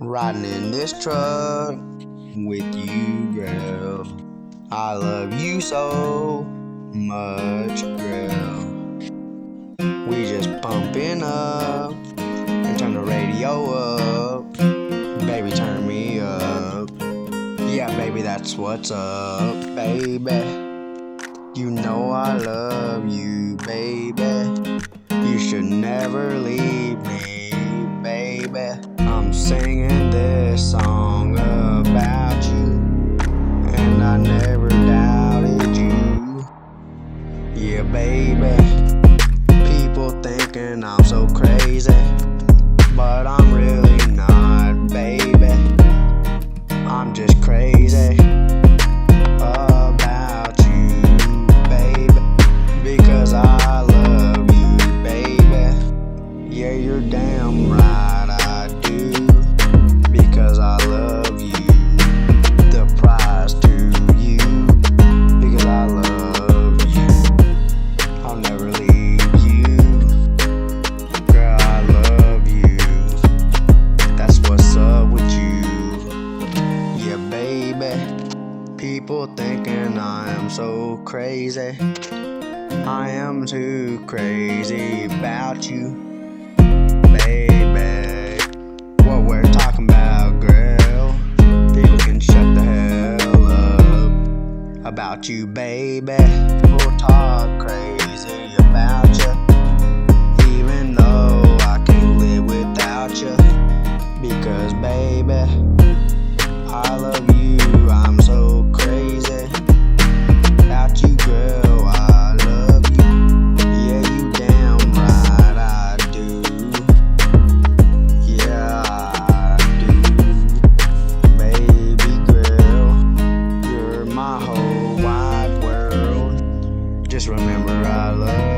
Riding in this truck with you, girl. I love you so much, girl. We just pumping up and turn the radio up. Baby, turn me up. Yeah, baby, that's what's up, baby. You know I love you, baby. You should never leave me, baby. I'm singing this song about you, and I never doubted you. Yeah, baby. People thinking I'm so crazy, but I'm really not, baby. I'm just crazy about you, baby, because I love you, baby. Yeah, you're damn right I do, because I love you. The prize to you, because I love you. I'll never leave you, girl, I love you. That's what's up with you. Yeah, baby. People thinking I am so crazy. I am too crazy about you, baby. What we're talking about, girl, people can shut the hell up about you, baby. People talk crazy about you, even though I can't live without you, because, baby, I love you. I'm so crazy about you, girl. I love you. Yeah, you damn right I do. Yeah, I do. Baby girl, you're my whole wide world. Just remember I love you.